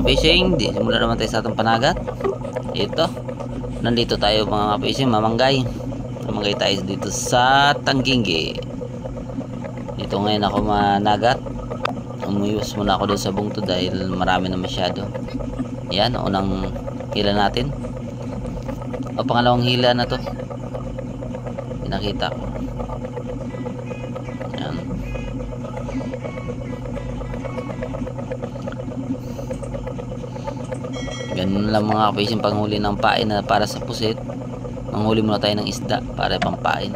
Fishing, di simula naman tayo sa atong panagat. Ito, nandito tayo mga fishing, mamanggay tayo dito sa Tanggingi. Dito ngayon ako managat. Umuyos muna ako doon sa bungto dahil marami na masyado. Yan, unang hila natin o pangalawang hila na to, pinakita ko. Yan. Ganun lang mga fishing panghuli ng pain na para sa pusit. Manghuli muna tayo ng isda para pang pain.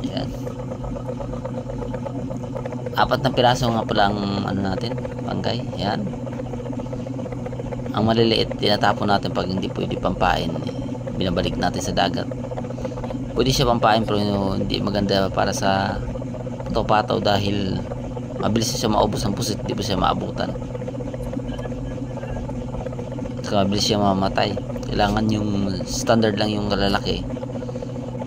Yan. Apat na piraso nga pala ang ano natin, panggay. Yan. Ang maliliit tinatapon natin pag hindi pwede pampain. Binabalik natin sa dagat. Pwede siya pampain pero hindi maganda para sa pataw dahil mabilis siya maubos ang pusit, di ba siya maabutan. Saka mabilis siya mamatay. Kailangan yung standard lang yung malalaki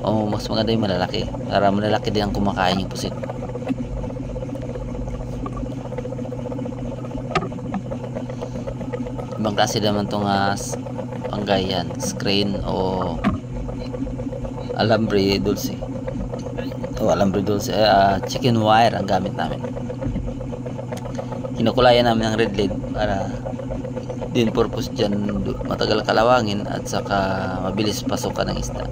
o mas maganda yung malalaki para malalaki din ang kumakain yung pusit. Ibang klase naman itong panggay, yan, screen o alambre dulce. Alambre dulce, chicken wire ang gamit namin. Kinukulayan namin ng red lead para din purpose dyan matagal kalawangin at saka mabilis pasukan ng isda.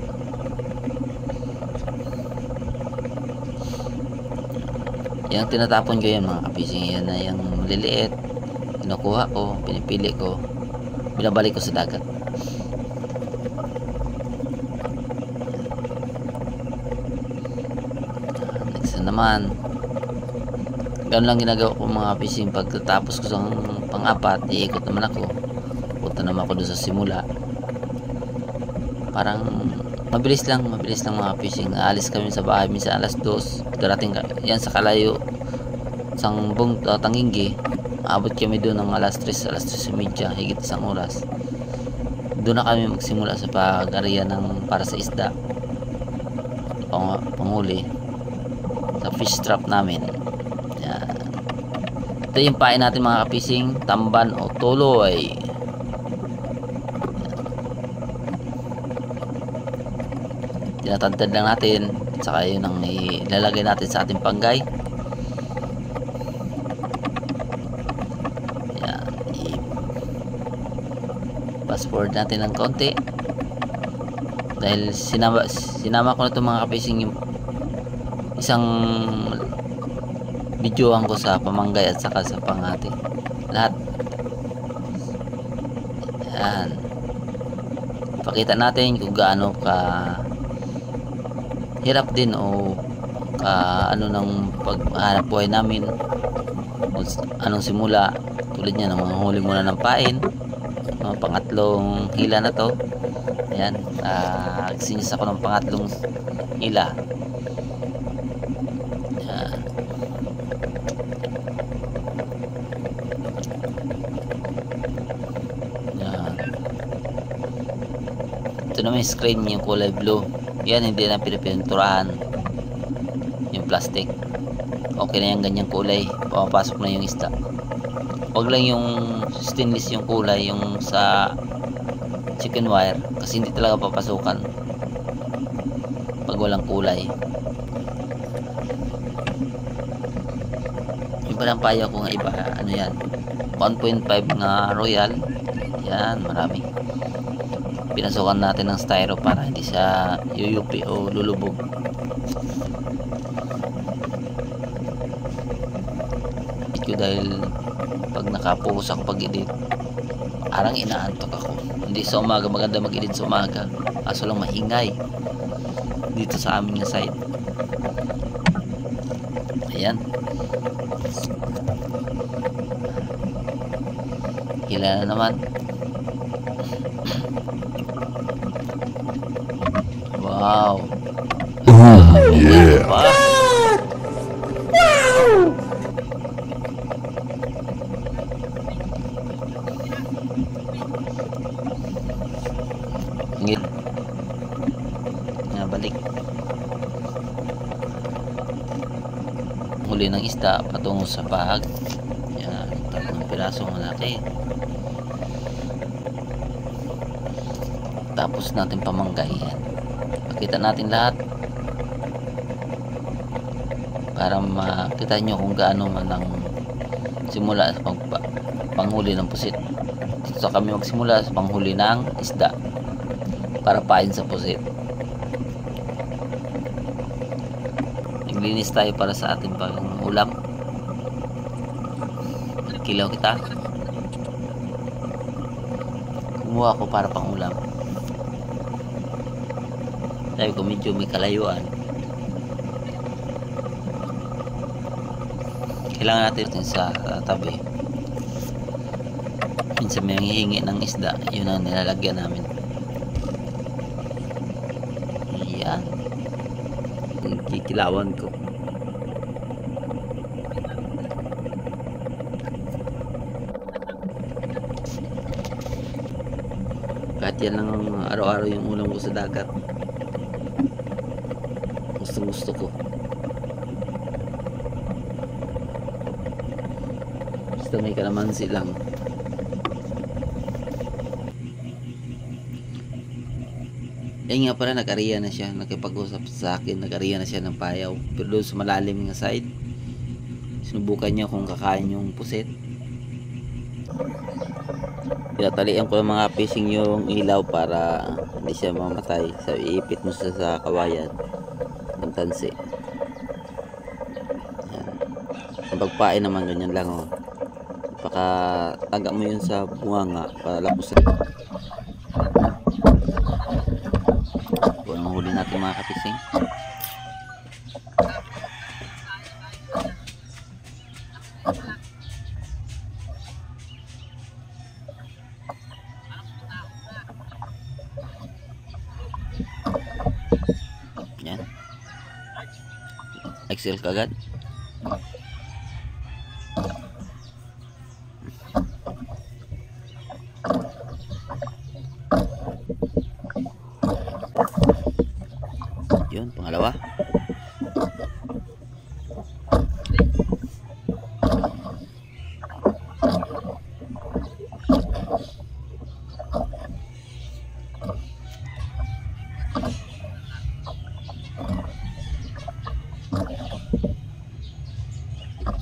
Yang tinatapon ko yan mga kapising, yan na yung maliliit. Kinukuha ko, pinipili ko, binabalik ko sa dagat. Naman ganoon lang ginagawa ko mga fishing. Pagkatapos ko sa pang-apat, iikot naman ako, punta naman ako doon sa simula. Parang mabilis lang mga fishing. Aalis kami sa bahay minsan alas 2, darating yan sa kalayo sang Tanggingi. Abot kami doon ng alas 3:30, higit isang oras. Doon na kami magsimula sa pag-ariya ng para sa isda, panghuli sa fish trap namin. Yan. Ito yung pain natin mga kapising, tamban o tuloy. Tinatantad lang natin, saka yun ang ilalagay natin sa ating panggay. Yan. Fast forward natin ng konti dahil sinama ko na itong mga kapising yung isang videoan ko sa pamanggay at saka sa pangati lahat. Yan, pakita natin kung gaano ka hirap din o ano ng paghanap buhay namin, anong simula tulad niya ng mga huli muna ng pain, pangatlong hila na to. Ayan, nagsinyas ako ng pangatlong hila. Ito naman yung screen, yung kulay blue. Yan, hindi na pinipinturahan yung plastic. Okay na yung ganyang kulay, pumapasok na yung isda. Huwag lang yung stainless yung kulay, yung sa chicken wire, kasi hindi talaga papasukan pag walang kulay. Yung palang payo ko nga iba, ano yan, 1.5 na royal. Yan, marami. Pinasukan natin ng styro para hindi siya yuyupi o lulubog. Ito dahil pag nakapokus ako pag-edit, parang inaantok ako. Hindi sa umaga maganda mag-edit sa umaga, kaso lang maingay dito sa aming side. Ayan, hila na naman. Wow. Yeah. panghuli ng isda patungo sa pahag. Yan, 3 pirasong malaki. Tapos natin pamanggay. Yan, pakita natin lahat para makita nyo kung gaano man ang simula sa panghuli ng pusit. Dito kami magsimula sa panghuli ng isda para pain sa pusit. Naglinis tayo para sa ating pang ulam. Kilaw kita. Kumuha ako para pang ulam. Sabi ko medyo may kalayuan. Kailangan natin sa tabi. Minsan may hihingi ng isda, yun ang nilalagyan namin. Yan, kikilawan ko. Kahit yan lang araw-araw yung ulam ko sa dagat, gusto ko. Basta may kalamansi lang. Yan nga pala, nag-ariya na siya. Nakipag-usap sa akin, nag-ariya na siya ng payaw. Pero doon sa malalim nga side, sinubukan niya kung kakain yung pusit. Tinatalian ko ng mga fishing yung ilaw para hindi siya mamatay. So, iipit mo siya sa kawayan ng tansi. Ang pagpain naman ganyan lang, oh. Pakataga mo yun sa bunganga para lapos rin. Ang huli natin mga kapising. Yan, Excel kagad. Yun, pangalawa.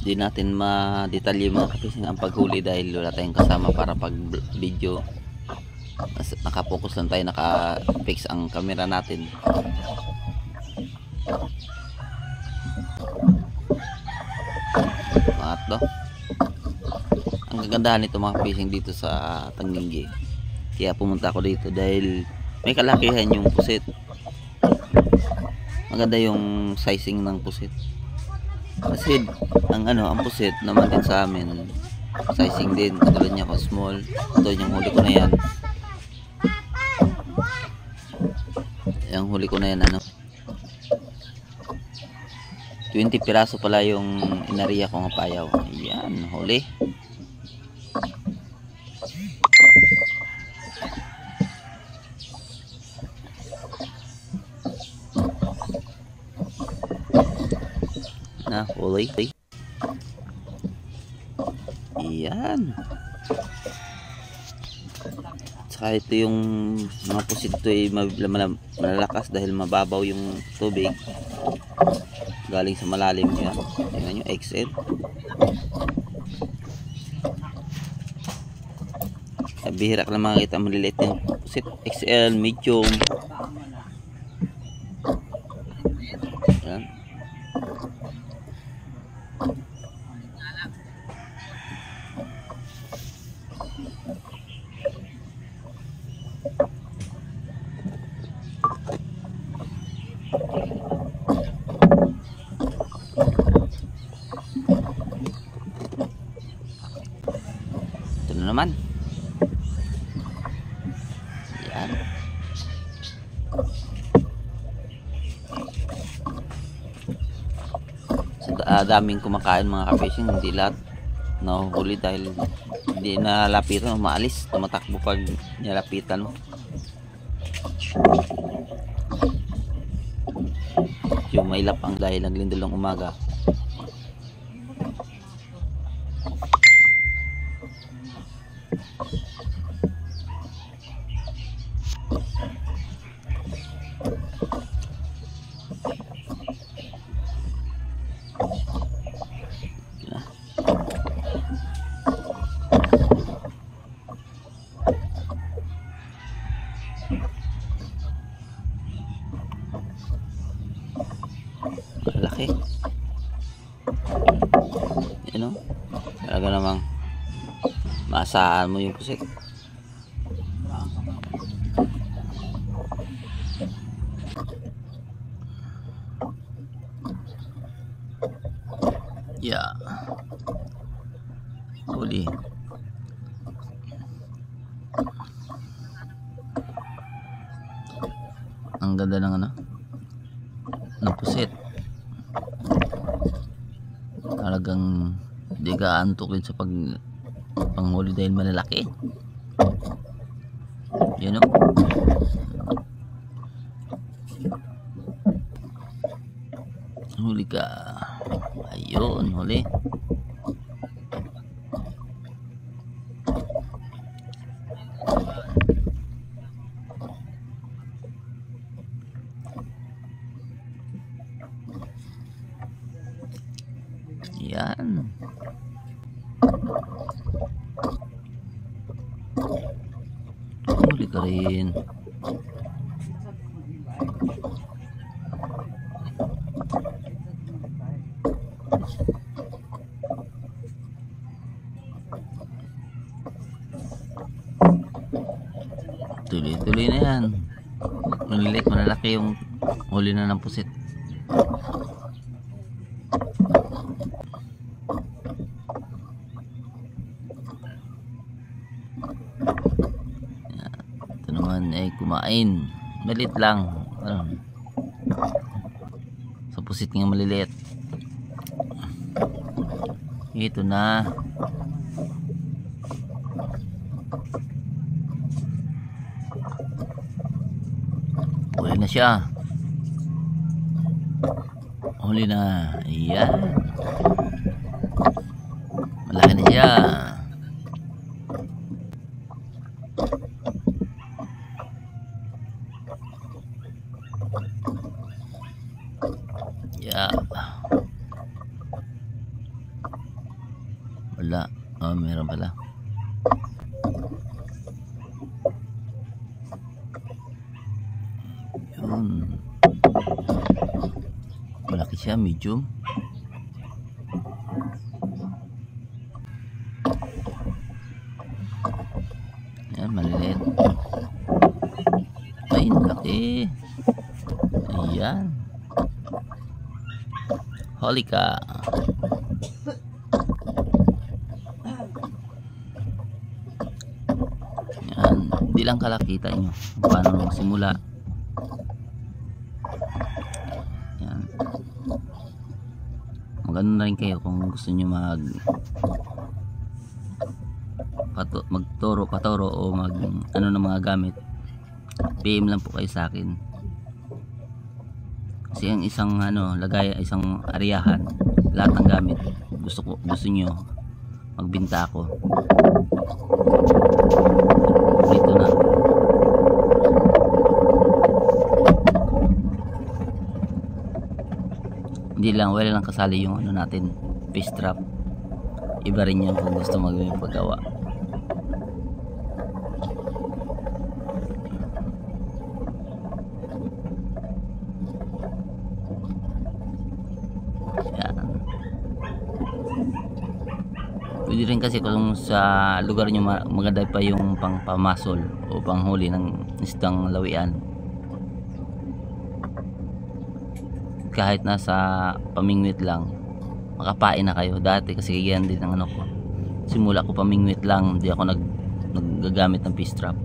Di natin ma-detalye mga kapising ang paghuli dahil wala tayong kasama para pag video. Nakapokus lang tayo, naka-fix ang camera natin. Pangatlo. Ang kagandahan nito mga fishing dito sa Tangingge, kaya pumunta ako dito dahil may kalakihan yung pusit. Maganda yung sizing ng pusit. Kasi ang pusit naman din sa amin sizing din, katulad niya kung small. Ito yung huli ko na yan. Yung huli ko na yan 20 piraso pala yung inariya ko ng payaw. Ayan, huli. Na huli. Ayan. Saka ito yung mga pusit ito ay malalakas dahil mababaw yung tubig. Galing sa malalim yan. Tingnan nyo, XL. Bihira ka na makikita maliliit yung pusit. XL, medium. Yan. Ito na naman. Yan. Sa daming kumakain mga ka-fishing, hindi lahat nahuhuli dahil hindi nalapitan, umaalis, tumatakbo pag nalapitan mo. Yung mailap ang dahil naglindol ng umaga. Yun o. Talaga namang maasahan mo yung pusit. Yeah. Huli. Ang ganda ng ano, ng pusit. Talagang di ka antukin sa panghuli dahil malalaki. Yun o. Huli ka. Ayun, huli. Yan. Huli ka rin. Tuloy-tuloy na yan. Maliliit, malalaki yung huli na ng pusit. Ito naman ay kumain. Maliit lang. Sa pusit nga maliliit. Ito na. Huli na siya. Huli na. Ayan. Malaki na siya. Yeah. Wala. Oh, meron pala. Yun. Malaki siya, medium. Yan, maliliit. Ay, laki. Ayan. Huli ka. Yan. Hindi lang kalakita nyo paano magsimula. Yan. Magano na rin kayo kung gusto nyo paturo o mag ano ng mga gamit. PM lang po kayo sa akin. Kasi ang isang isang aryahan, lahat ng gamit gusto nyo magbenta ako. Dito na. Hindi lang, wala lang kasali yung natin, fish trap. Iba rin yan kung gusto magpagawa. Pwede rin kasi kung sa lugar nyo maganda pa yung pangpamasol o panghuli ng isdang lawian. Kahit nasa pamingwit lang, makapain na kayo. Dati kasi yan din ang ko. Simula ko pamingwit lang, hindi ako naggagamit ng fish trap.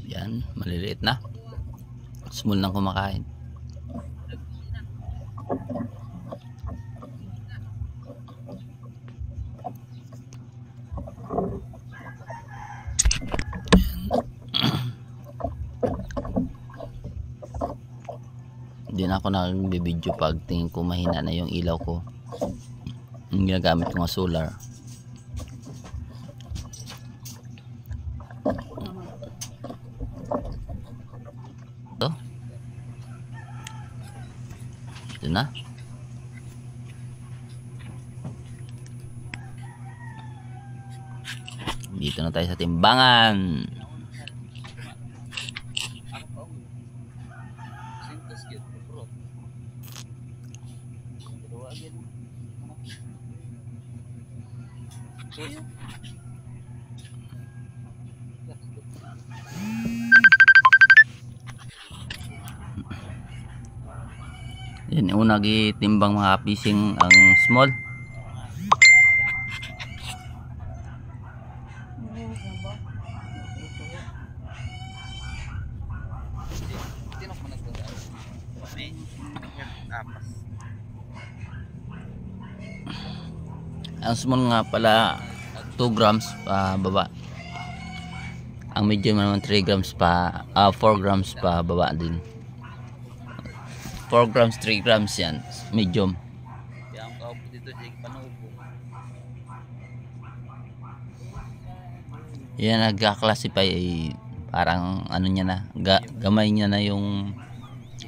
Yan, maliliit na. Small nang kumakain. Hindi na ako nag-video pag tingin ko mahina na yung ilaw ko. Yung ginagamit ko nga solar. Ito, Ito na. Dito na tayo sa timbangan. Yan, una gitimbang mga fishing ang small. Ang small nga pala 2 grams pa baba. Ang medium naman 3 grams pa 4 grams pa baba din. 4 grams, 3 grams yan, medium. Yan nagka-classify parang ano niya na, gamay niya na yung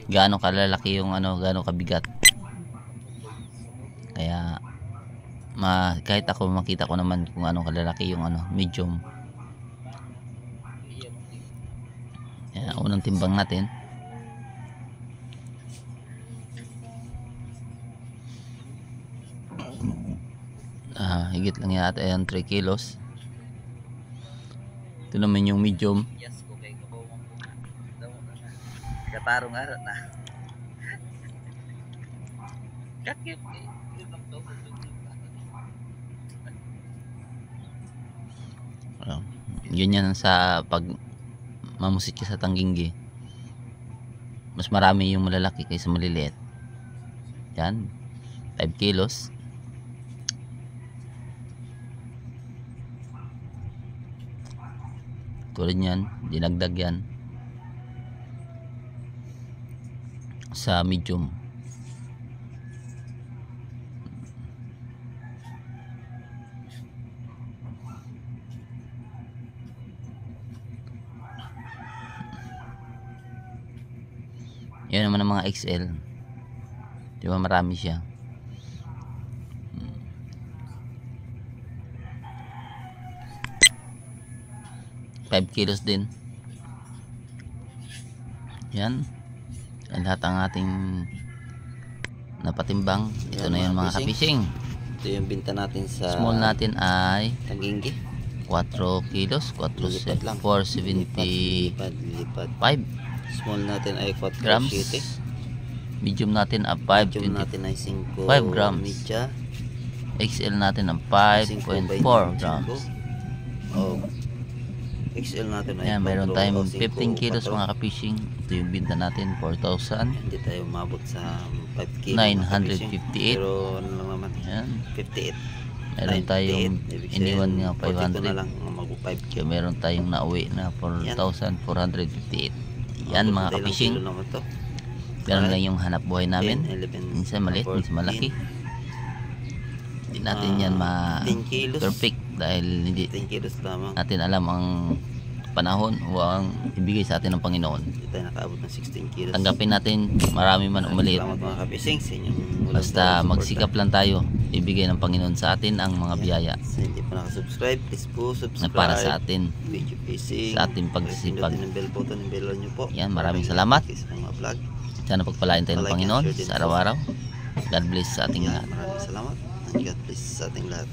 gaano kalalaki yung ano, gaano kabigat. Kaya kahit ako makita ko naman kung ano kalalaki yung ano, medium. Yan, unang timbang natin. Higit lang yata yan 3 kilos. Ito naman yung medium. Katarong araw na. Ganyan sa pag mamusit ka sa tangginggi. Mas marami yung malalaki kaysa maliliit. Yan. 5 kilos. Tulad yan, dinagdag yan sa medium. Yan naman ang mga XL. Di ba marami siya. 5 kilos din. Yan. Yan lahat ang ating napatimbang. Ito na yung mga kapishing. Ito yung binta natin sa small natin ay Tangginggi. 4 kilos. 475. Lipat. Small natin ay 4 grams. Medium natin ay 5. Medium natin ay 5 grams. Media. XL natin ang 5.4 grams. Oh. XL natin ay yan, mayroon tayong 15 kilos mga kapishing. Ito yung binta natin, 4,000. Hindi tayo umabot sa 5 kilos 958. Pero ano lang naman, yan. 58. Meron tayong iniwan nga 500. Na lang, mag-5 kaya meron tayong nauwi na 4,458. Yan mga kapishing. Ganun lang yung hanap buhay namin. Minsan maliit, minsan malaki. Hindi natin yan ma-perfect dahil hindi natin alam ang panahon o ang ibigay sa atin ng Panginoon. Hindi tayo nakaabot ng 16 kilos. Tanggapin natin, marami man umaliit. Basta magsikap lang tayo, ibigay ng Panginoon sa atin ang mga biyaya. Sa hindi pa nakasubscribe, please po subscribe. Na para sa atin, video fishing, sa ating pagsisipag. Yan, maraming salamat. Vlog. Sana pagpalain tayo ng Panginoon sa araw-araw. God bless sa ating lahat. Maraming salamat. God bless sa ating lahat.